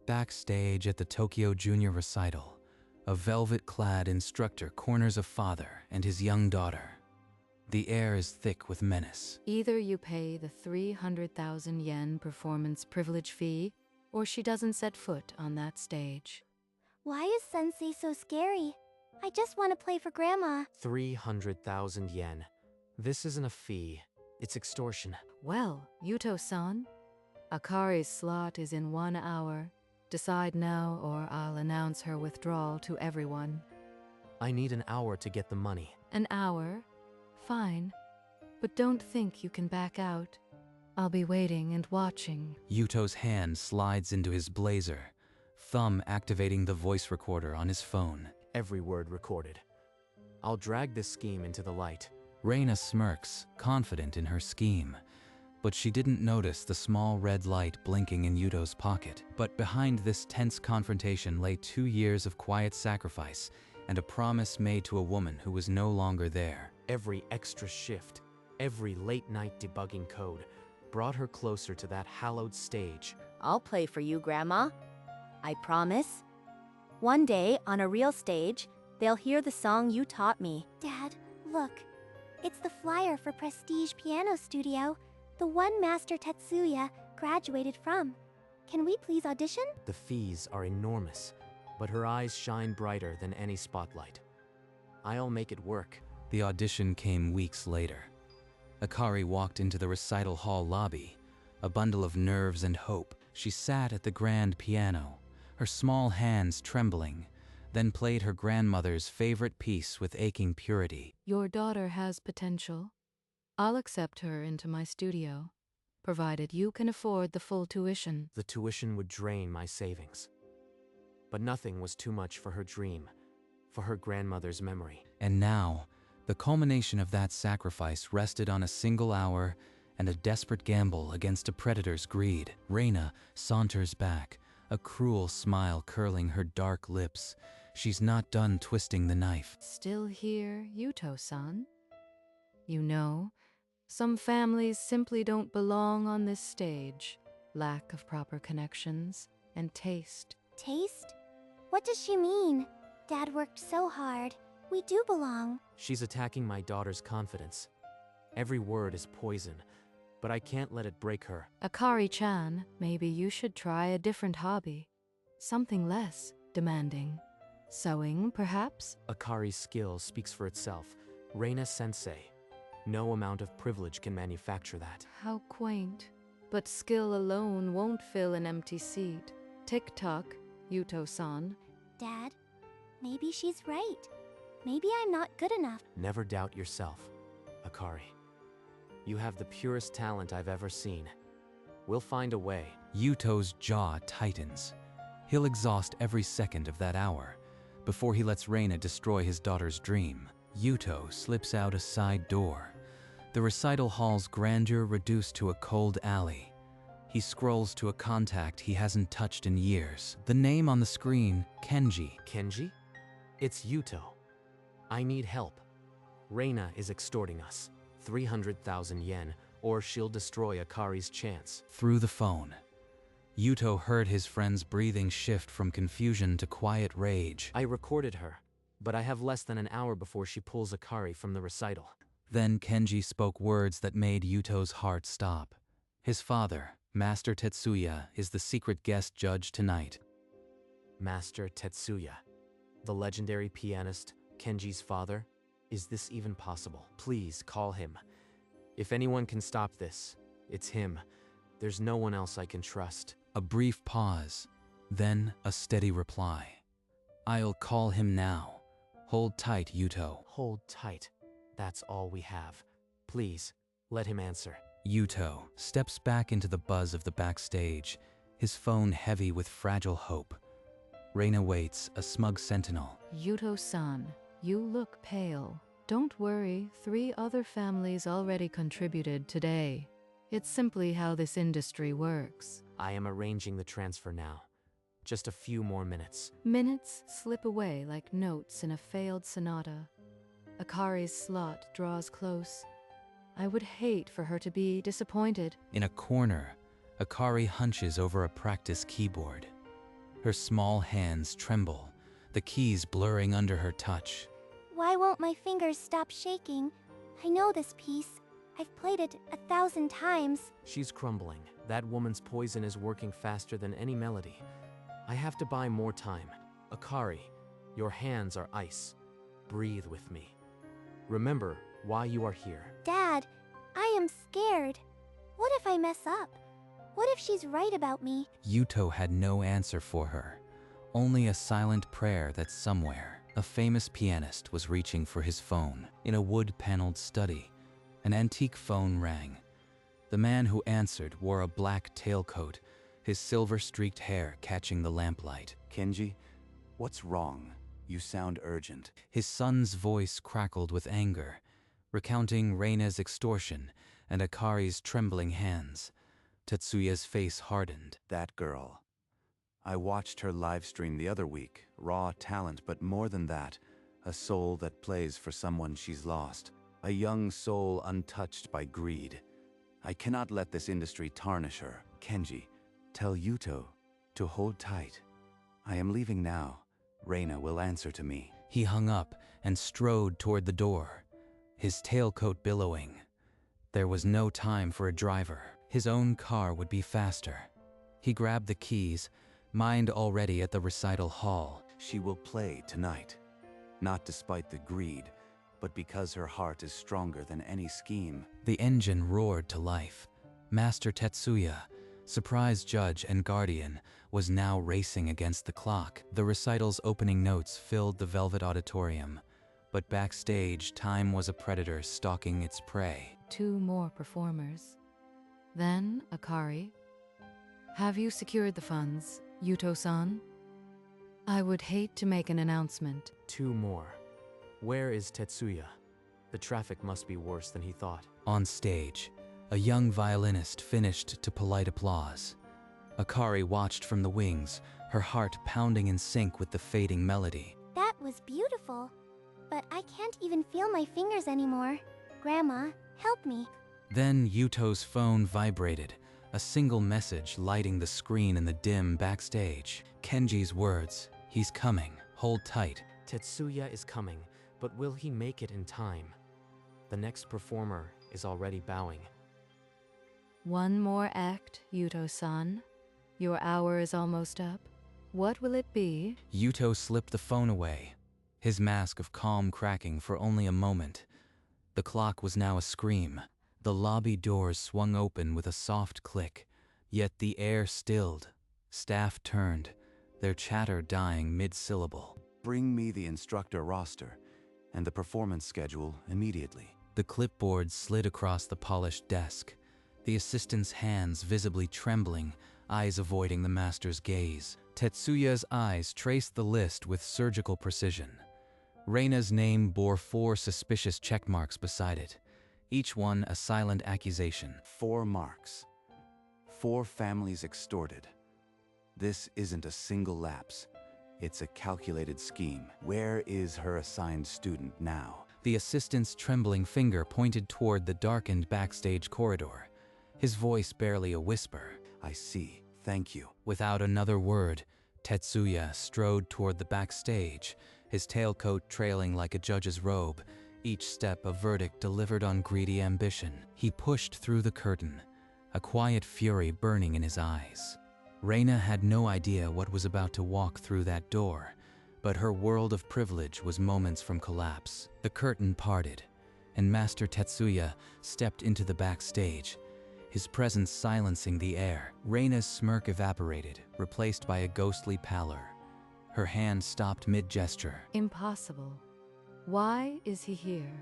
Backstage at the Tokyo Junior Recital, a velvet-clad instructor corners a father and his young daughter. The air is thick with menace. Either you pay the 300,000 yen performance privilege fee, or she doesn't set foot on that stage. Why is Sensei so scary? I just want to play for Grandma. 300,000 yen. This isn't a fee. It's extortion. Well, Yuto-san, Akari's slot is in 1 hour. Decide now or I'll announce her withdrawal to everyone. I need an hour to get the money. An hour? Fine. But don't think you can back out. I'll be waiting and watching. Yuto's hand slides into his blazer, thumb activating the voice recorder on his phone. Every word recorded. I'll drag this scheme into the light. Reina smirks, confident in her scheme. But she didn't notice the small red light blinking in Yuto's pocket. But behind this tense confrontation lay 2 years of quiet sacrifice and a promise made to a woman who was no longer there. Every extra shift, every late-night debugging code brought her closer to that hallowed stage. I'll play for you, Grandma. I promise. One day, on a real stage, they'll hear the song you taught me. Dad, look. It's the flyer for Prestige Piano Studio, the one Master Tetsuya graduated from. Can we please audition? The fees are enormous, but her eyes shine brighter than any spotlight. I'll make it work. The audition came weeks later. Akari walked into the recital hall lobby, a bundle of nerves and hope. She sat at the grand piano, her small hands trembling, then played her grandmother's favorite piece with aching purity. Your daughter has potential. I'll accept her into my studio, provided you can afford the full tuition. The tuition would drain my savings. But nothing was too much for her dream, for her grandmother's memory. And now, the culmination of that sacrifice rested on a single hour and a desperate gamble against a predator's greed. Reina saunters back, a cruel smile curling her dark lips. She's not done twisting the knife. Still here, Yuto-san? You know, some families simply don't belong on this stage. Lack of proper connections and taste. Taste? What does she mean? Dad worked so hard. We do belong. She's attacking my daughter's confidence. Every word is poison, but I can't let it break her. Akari-chan, maybe you should try a different hobby. Something less demanding. Sewing, perhaps? Akari's skill speaks for itself. Reina-sensei. No amount of privilege can manufacture that. How quaint. But skill alone won't fill an empty seat. Tick-tock, Yuto-san. Dad, maybe she's right. Maybe I'm not good enough. Never doubt yourself, Akari. You have the purest talent I've ever seen. We'll find a way. Yuto's jaw tightens. He'll exhaust every second of that hour before he lets Reina destroy his daughter's dream. Yuto slips out a side door, the recital hall's grandeur reduced to a cold alley. He scrolls to a contact he hasn't touched in years. The name on the screen, Kenji. Kenji? It's Yuto. I need help. Reina is extorting us. 300,000 yen, or she'll destroy Akari's chance. Through the phone, Yuto heard his friend's breathing shift from confusion to quiet rage. I recorded her, but I have less than an hour before she pulls Akari from the recital. Then Kenji spoke words that made Yuto's heart stop. His father, Master Tetsuya, is the secret guest judge tonight. Master Tetsuya, the legendary pianist, Kenji's father? Is this even possible? Please call him. If anyone can stop this, it's him. There's no one else I can trust. A brief pause, then a steady reply. I'll call him now. Hold tight, Yuto. Hold tight. That's all we have. Please, let him answer. Yuto steps back into the buzz of the backstage, his phone heavy with fragile hope. Reina waits, a smug sentinel. Yuto-san, you look pale. Don't worry, 3 other families already contributed today. It's simply how this industry works. I am arranging the transfer now. Just a few more minutes. Minutes slip away like notes in a failed sonata. Akari's slot draws close. I would hate for her to be disappointed. In a corner, Akari hunches over a practice keyboard. Her small hands tremble, the keys blurring under her touch. Why won't my fingers stop shaking? I know this piece. I've played it 1,000 times. She's crumbling. That woman's poison is working faster than any melody. I have to buy more time. Akari, your hands are ice. Breathe with me. Remember why you are here. Dad, I am scared. What if I mess up? What if she's right about me? Yuto had no answer for her, only a silent prayer that somewhere, a famous pianist was reaching for his phone. In a wood-paneled study, an antique phone rang. The man who answered wore a black tailcoat, his silver-streaked hair catching the lamplight. Kenji, what's wrong? You sound urgent. His son's voice crackled with anger, recounting Reina's extortion and Akari's trembling hands. Tetsuya's face hardened. That girl. I watched her live stream the other week. Raw talent, but more than that, a soul that plays for someone she's lost. A young soul untouched by greed. I cannot let this industry tarnish her. Kenji, tell Yuto to hold tight. I am leaving now. Reina will answer to me. He hung up and strode toward the door, his tailcoat billowing. There was no time for a driver. His own car would be faster. He grabbed the keys, mind already at the recital hall. She will play tonight. Not despite the greed, but because her heart is stronger than any scheme. The engine roared to life. Master Tetsuya, surprise judge and guardian, was now racing against the clock. The recital's opening notes filled the velvet auditorium, but backstage, time was a predator stalking its prey. 2 more performers. Then, Akari, have you secured the funds, Yuto-san? I would hate to make an announcement. 2 more. Where is Tetsuya? The traffic must be worse than he thought. On stage, a young violinist finished to polite applause. Akari watched from the wings, her heart pounding in sync with the fading melody. That was beautiful. But I can't even feel my fingers anymore. Grandma, help me. Then Yuto's phone vibrated, a single message lighting the screen in the dim backstage. Kenji's words, "He's coming, hold tight." Tetsuya is coming, but will he make it in time? The next performer is already bowing. 1 more act, Yuto-san. Your hour is almost up. What will it be? Yuto slipped the phone away, his mask of calm cracking for only a moment. The clock was now a scream. The lobby doors swung open with a soft click, yet the air stilled. Staff turned, their chatter dying mid-syllable. Bring me the instructor roster and the performance schedule immediately. The clipboard slid across the polished desk, the assistant's hands visibly trembling, eyes avoiding the master's gaze. Tetsuya's eyes traced the list with surgical precision. Reina's name bore 4 suspicious checkmarks beside it, each one a silent accusation. 4 marks. 4 families extorted. This isn't a single lapse. It's a calculated scheme. Where is her assigned student now? The assistant's trembling finger pointed toward the darkened backstage corridor, his voice barely a whisper. I see. Thank you. Without another word, Tetsuya strode toward the backstage, his tailcoat trailing like a judge's robe, each step a verdict delivered on greedy ambition. He pushed through the curtain, a quiet fury burning in his eyes. Reina had no idea what was about to walk through that door, but her world of privilege was moments from collapse. The curtain parted, and Master Tetsuya stepped into the backstage, his presence silencing the air. Reina's smirk evaporated, replaced by a ghostly pallor. Her hand stopped mid-gesture. Impossible. Why is he here?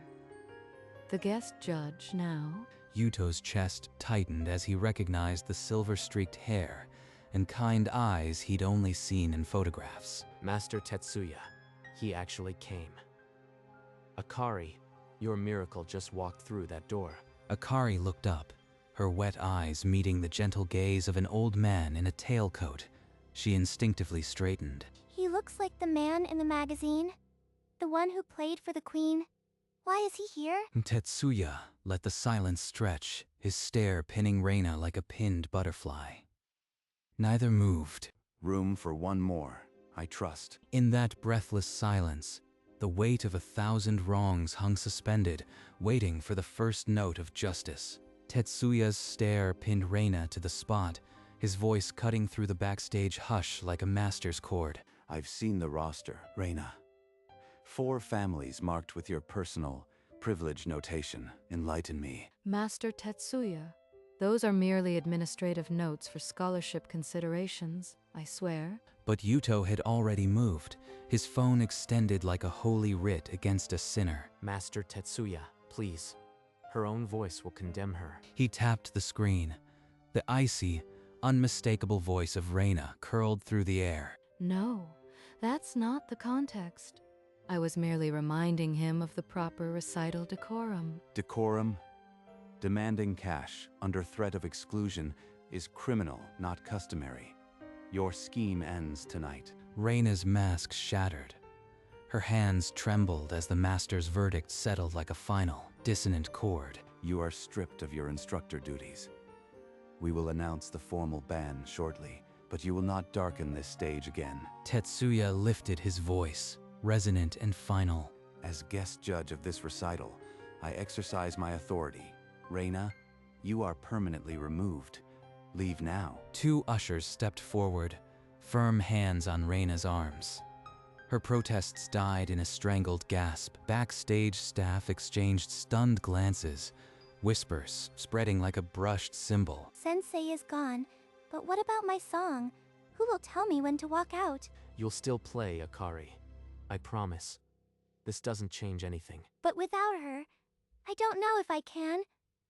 The guest judge now? Yuto's chest tightened as he recognized the silver-streaked hair and kind eyes he'd only seen in photographs. Master Tetsuya, he actually came. Akari, your miracle just walked through that door. Akari looked up, her wet eyes meeting the gentle gaze of an old man in a tailcoat. She instinctively straightened. He looks like the man in the magazine. The one who played for the queen. Why is he here? Tetsuya let the silence stretch, his stare pinning Reina like a pinned butterfly. Neither moved. Room for one more, I trust. In that breathless silence, the weight of 1,000 wrongs hung suspended, waiting for the first note of justice. Tetsuya's stare pinned Reina to the spot, his voice cutting through the backstage hush like a master's chord. I've seen the roster, Reina. 4 families marked with your personal privilege notation. Enlighten me. Master Tetsuya, those are merely administrative notes for scholarship considerations, I swear. But Yuto had already moved, his phone extended like a holy writ against a sinner. Master Tetsuya, please. Her own voice will condemn her. He tapped the screen. The icy, unmistakable voice of Reina curled through the air. No, that's not the context. I was merely reminding him of the proper recital decorum. Decorum? Demanding cash under threat of exclusion is criminal, not customary. Your scheme ends tonight. Reina's mask shattered. Her hands trembled as the master's verdict settled like a final, dissonant chord. You are stripped of your instructor duties. We will announce the formal ban shortly, but you will not darken this stage again. Tetsuya lifted his voice, resonant and final. As guest judge of this recital, I exercise my authority. Reina, you are permanently removed. Leave now. 2 ushers stepped forward, firm hands on Reina's arms. Her protests died in a strangled gasp. Backstage staff exchanged stunned glances, whispers spreading like a brushed cymbal. Sensei is gone, but what about my song? Who will tell me when to walk out? You'll still play, Akari. I promise. This doesn't change anything. But without her, I don't know if I can.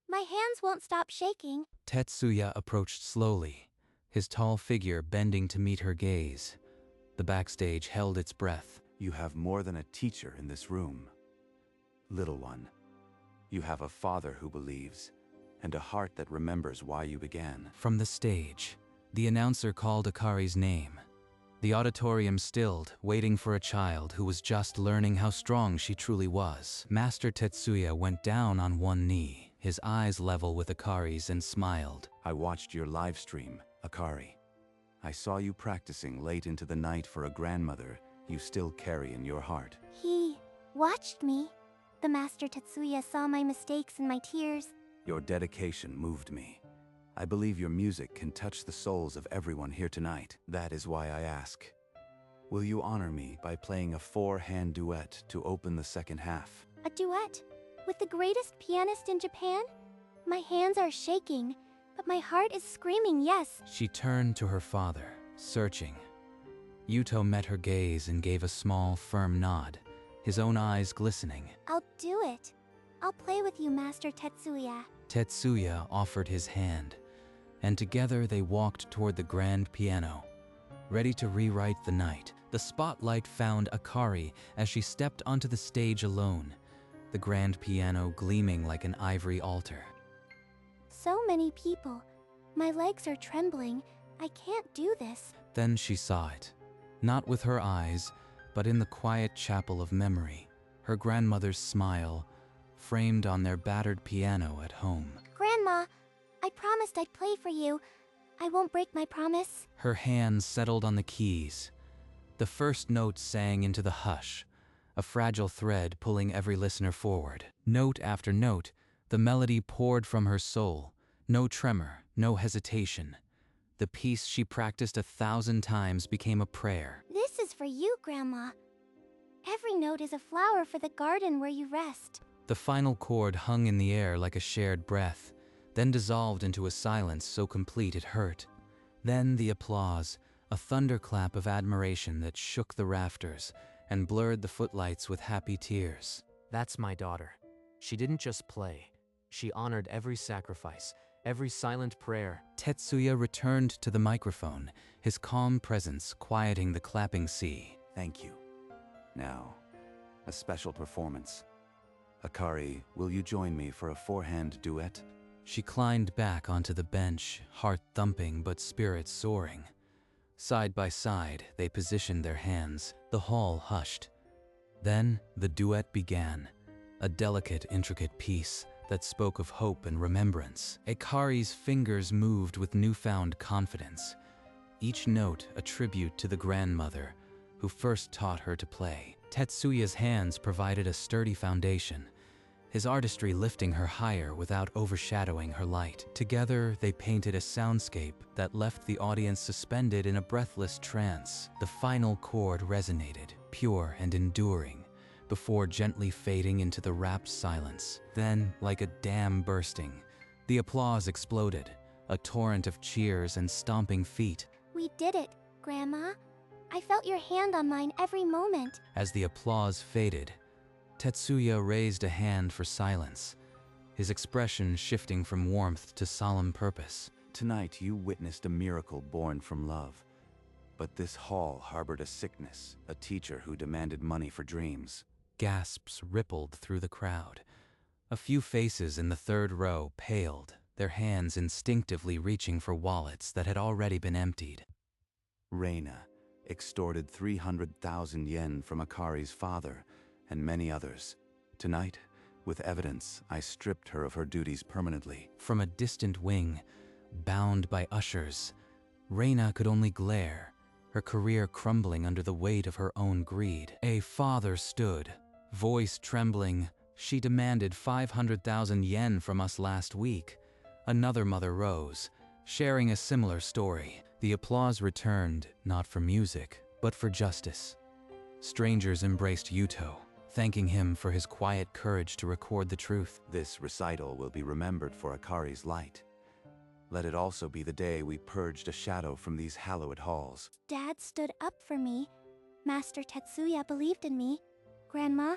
My hands won't stop shaking. Tetsuya approached slowly, his tall figure bending to meet her gaze. The backstage held its breath. You have more than a teacher in this room. Little one, you have a father who believes, and a heart that remembers why you began. From the stage, the announcer called Akari's name. The auditorium stilled, waiting for a child who was just learning how strong she truly was. Master Tetsuya went down on one knee, his eyes level with Akari's, and smiled. I watched your live stream, Akari. I saw you practicing late into the night for a grandmother you still carry in your heart. He watched me. The Master Tetsuya saw my mistakes and my tears. Your dedication moved me. I believe your music can touch the souls of everyone here tonight. That is why I ask. Will you honor me by playing a 4-hand duet to open the second half? A duet? With the greatest pianist in Japan? My hands are shaking, but my heart is screaming yes. She turned to her father, searching. Yuto met her gaze and gave a small, firm nod, his own eyes glistening. I'll do it. I'll play with you, Master Tetsuya. Tetsuya offered his hand, and together they walked toward the grand piano, ready to rewrite the night. The spotlight found Akari as she stepped onto the stage alone, the grand piano gleaming like an ivory altar. So many people. My legs are trembling. I can't do this. Then she saw it, not with her eyes, but in the quiet chapel of memory, her grandmother's smile, framed on their battered piano at home. Grandma, I promised I'd play for you. I won't break my promise. Her hands settled on the keys. The first note sang into the hush, a fragile thread pulling every listener forward. Note after note, the melody poured from her soul, no tremor, no hesitation. The piece she practiced 1,000 times became a prayer. This is for you, Grandma. Every note is a flower for the garden where you rest. The final chord hung in the air like a shared breath, then dissolved into a silence so complete it hurt. Then the applause, a thunderclap of admiration that shook the rafters and blurred the footlights with happy tears. That's my daughter. She didn't just play. She honored every sacrifice, every silent prayer. Tetsuya returned to the microphone, his calm presence quieting the clapping sea. Thank you. Now, a special performance. Akari, will you join me for a 4-hand duet? She climbed back onto the bench, heart thumping but spirit soaring. Side by side, they positioned their hands. The hall hushed. Then, the duet began, a delicate, intricate piece that spoke of hope and remembrance. Akari's fingers moved with newfound confidence. each note a tribute to the grandmother who first taught her to play. Tetsuya's hands provided a sturdy foundation, his artistry lifting her higher without overshadowing her light. Together, they painted a soundscape that left the audience suspended in a breathless trance. The final chord resonated, pure and enduring, before gently fading into the rapt silence. Then, like a dam bursting, the applause exploded, a torrent of cheers and stomping feet. We did it, Grandma. I felt your hand on mine every moment. As the applause faded, Tetsuya raised a hand for silence, his expression shifting from warmth to solemn purpose. Tonight you witnessed a miracle born from love. But this hall harbored a sickness, a teacher who demanded money for dreams. Gasps rippled through the crowd. A few faces in the third row paled, their hands instinctively reaching for wallets that had already been emptied. Reina extorted 300,000 yen from Akari's father, and many others. Tonight, with evidence, I stripped her of her duties permanently. From a distant wing, bound by ushers, Reina could only glare, her career crumbling under the weight of her own greed. A father stood, voice trembling. She demanded 500,000 yen from us last week. Another mother rose, sharing a similar story. The applause returned, not for music, but for justice. Strangers embraced Yuto, thanking him for his quiet courage to record the truth. This recital will be remembered for Akari's light. Let it also be the day we purged a shadow from these hallowed halls. Dad stood up for me. Master Tetsuya believed in me. Grandma,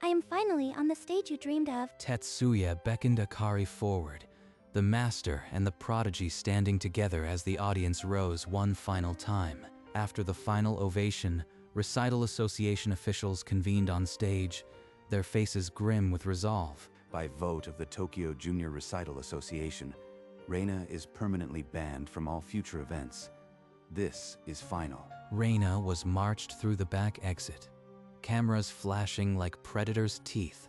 I am finally on the stage you dreamed of. Tetsuya beckoned Akari forward, the master and the prodigy standing together as the audience rose one final time. After the final ovation, Recital Association officials convened on stage, their faces grim with resolve. By vote of the Tokyo Junior Recital Association, Reina is permanently banned from all future events. This is final. Reina was marched through the back exit, cameras flashing like predators' teeth.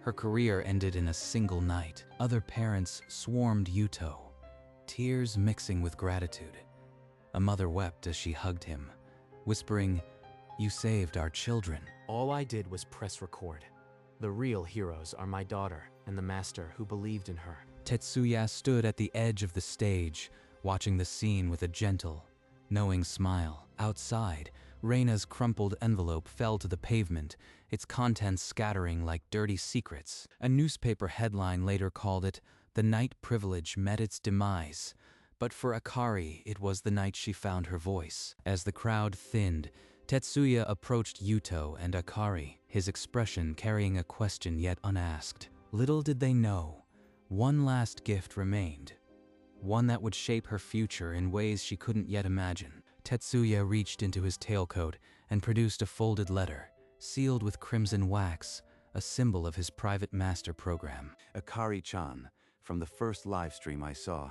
Her career ended in a single night. Other parents swarmed Yuto, tears mixing with gratitude. A mother wept as she hugged him, whispering, "You saved our children." All I did was press record. The real heroes are my daughter and the master who believed in her. Tetsuya stood at the edge of the stage, watching the scene with a gentle, knowing smile. Outside, Reina's crumpled envelope fell to the pavement, its contents scattering like dirty secrets. A newspaper headline later called it, "The night privilege met its demise." But for Akari, it was the night she found her voice. As the crowd thinned, Tetsuya approached Yuto and Akari, his expression carrying a question yet unasked. Little did they know, one last gift remained, one that would shape her future in ways she couldn't yet imagine. Tetsuya reached into his tailcoat and produced a folded letter, sealed with crimson wax, a symbol of his private master program. Akari-chan, from the first live stream I saw,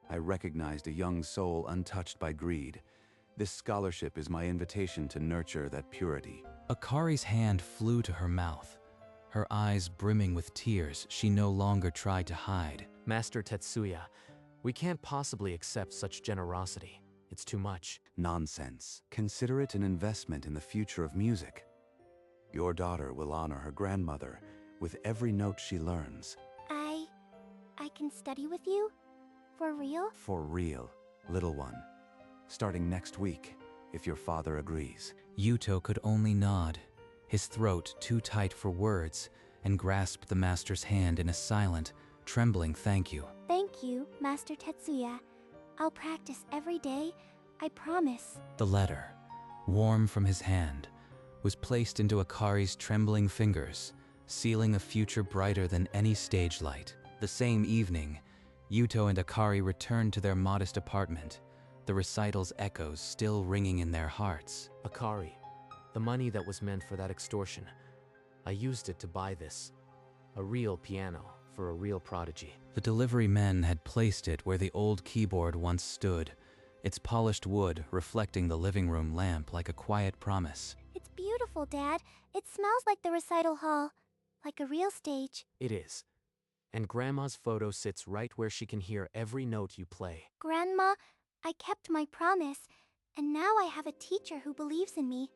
I recognized a young soul untouched by greed. This scholarship is my invitation to nurture that purity. Akari's hand flew to her mouth, her eyes brimming with tears she no longer tried to hide. Master Tetsuya, we can't possibly accept such generosity. It's too much. Nonsense. Consider it an investment in the future of music. Your daughter will honor her grandmother with every note she learns. I can study with you? For real? For real, little one. Starting next week, if your father agrees. Yuto could only nod, his throat too tight for words, and grasped the master's hand in a silent, trembling thank you. Thank you, Master Tetsuya. I'll practice every day, I promise. The letter, warm from his hand, was placed into Akari's trembling fingers, sealing a future brighter than any stage light. The same evening, Yuto and Akari returned to their modest apartment, the recital's echoes still ringing in their hearts. Akari, the money that was meant for that extortion, I used it to buy this. A real piano for a real prodigy. The delivery men had placed it where the old keyboard once stood, its polished wood reflecting the living room lamp like a quiet promise. It's beautiful, Dad. It smells like the recital hall, like a real stage. It is. And Grandma's photo sits right where she can hear every note you play. Grandma, I kept my promise, and now I have a teacher who believes in me.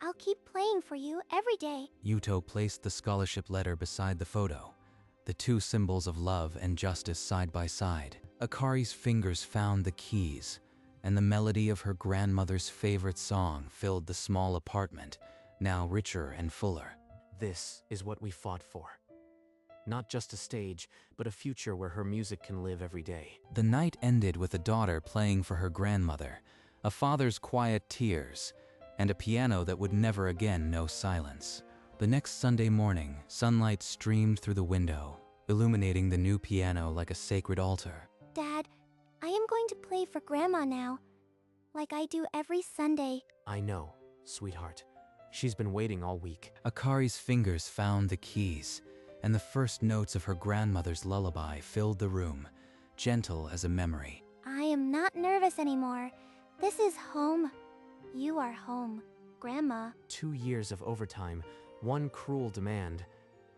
I'll keep playing for you every day. Yuto placed the scholarship letter beside the photo, the two symbols of love and justice side by side. Akari's fingers found the keys, and the melody of her grandmother's favorite song filled the small apartment, now richer and fuller. This is what we fought for. Not just a stage, but a future where her music can live every day. The night ended with a daughter playing for her grandmother, a father's quiet tears, and a piano that would never again know silence. The next Sunday morning, sunlight streamed through the window, illuminating the new piano like a sacred altar. Dad, I am going to play for Grandma now, like I do every Sunday. I know, sweetheart. She's been waiting all week. Akari's fingers found the keys, and the first notes of her grandmother's lullaby filled the room, gentle as a memory. I am not nervous anymore. This is home. You are home, Grandma. 2 years of overtime, one cruel demand,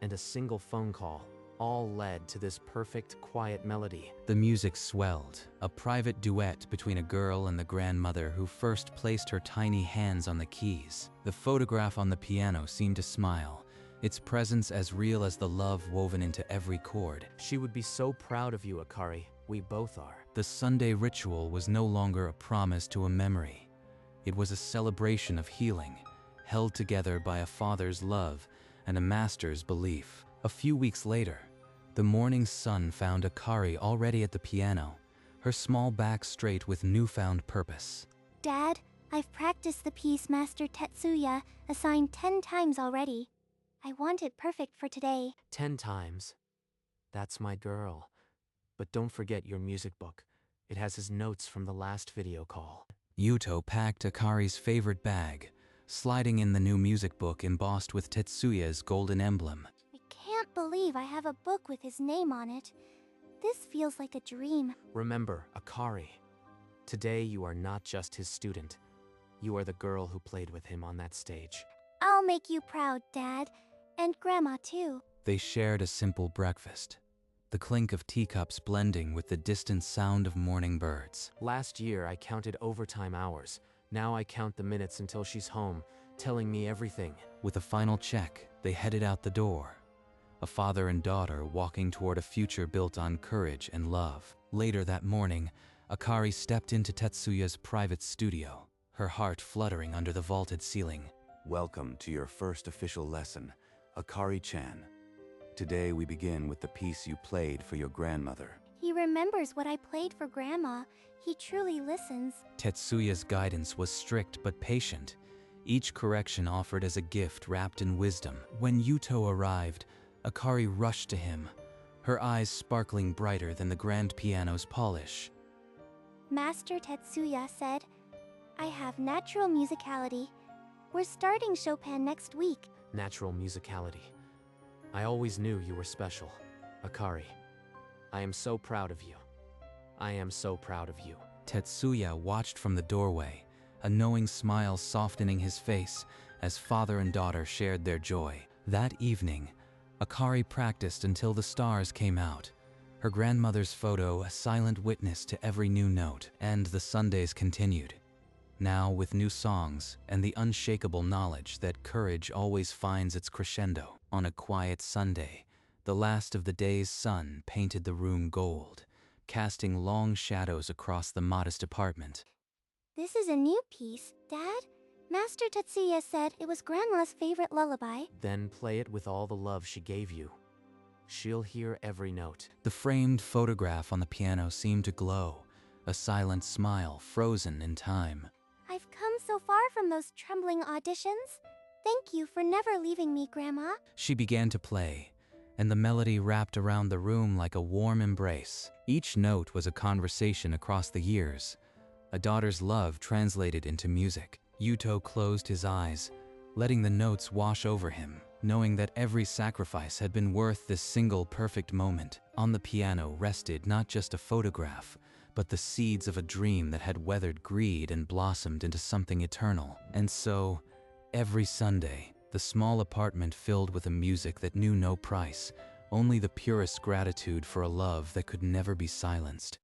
and a single phone call, all led to this perfect, quiet melody. The music swelled, a private duet between a girl and the grandmother who first placed her tiny hands on the keys. The photograph on the piano seemed to smile, its presence as real as the love woven into every chord. She would be so proud of you, Akari. We both are. The Sunday ritual was no longer a promise to a memory. It was a celebration of healing, held together by a father's love and a master's belief. A few weeks later, the morning sun found Akari already at the piano, her small back straight with newfound purpose. Dad, I've practiced the piece Master Tetsuya assigned 10 times already. I want it perfect for today. 10 times. That's my girl. But don't forget your music book. It has his notes from the last video call. Yuto packed Akari's favorite bag, sliding in the new music book embossed with Tetsuya's golden emblem. I can't believe I have a book with his name on it. This feels like a dream. Remember, Akari, today you are not just his student. You are the girl who played with him on that stage. I'll make you proud, Dad. And Grandma, too. They shared a simple breakfast, the clink of teacups blending with the distant sound of morning birds. Last year, I counted overtime hours. Now I count the minutes until she's home, telling me everything. With a final check, they headed out the door, a father and daughter walking toward a future built on courage and love. Later that morning, Akari stepped into Tetsuya's private studio, her heart fluttering under the vaulted ceiling. Welcome to your first official lesson, Akari-chan. Today we begin with the piece you played for your grandmother. He remembers what I played for Grandma. He truly listens. Tetsuya's guidance was strict but patient, each correction offered as a gift wrapped in wisdom. When Yuto arrived, Akari rushed to him, her eyes sparkling brighter than the grand piano's polish. Master Tetsuya said, I have natural musicality. We're starting Chopin next week. Natural musicality. I always knew you were special, Akari. I am so proud of you. I am so proud of you. Tetsuya watched from the doorway, a knowing smile softening his face as father and daughter shared their joy. That evening, Akari practiced until the stars came out, her grandmother's photo a silent witness to every new note. And the Sundays continued, now with new songs and the unshakable knowledge that courage always finds its crescendo. On a quiet Sunday, the last of the day's sun painted the room gold, casting long shadows across the modest apartment. This is a new piece, Dad. Master Tetsuya said it was Grandma's favorite lullaby. Then play it with all the love she gave you. She'll hear every note. The framed photograph on the piano seemed to glow, a silent smile frozen in time. I've come so far from those trembling auditions. Thank you for never leaving me, Grandma. She began to play, and the melody wrapped around the room like a warm embrace. Each note was a conversation across the years, a daughter's love translated into music. Yuto closed his eyes, letting the notes wash over him, knowing that every sacrifice had been worth this single perfect moment. On the piano rested not just a photograph, but the seeds of a dream that had weathered greed and blossomed into something eternal. And so, every Sunday, the small apartment filled with a music that knew no price, only the purest gratitude for a love that could never be silenced.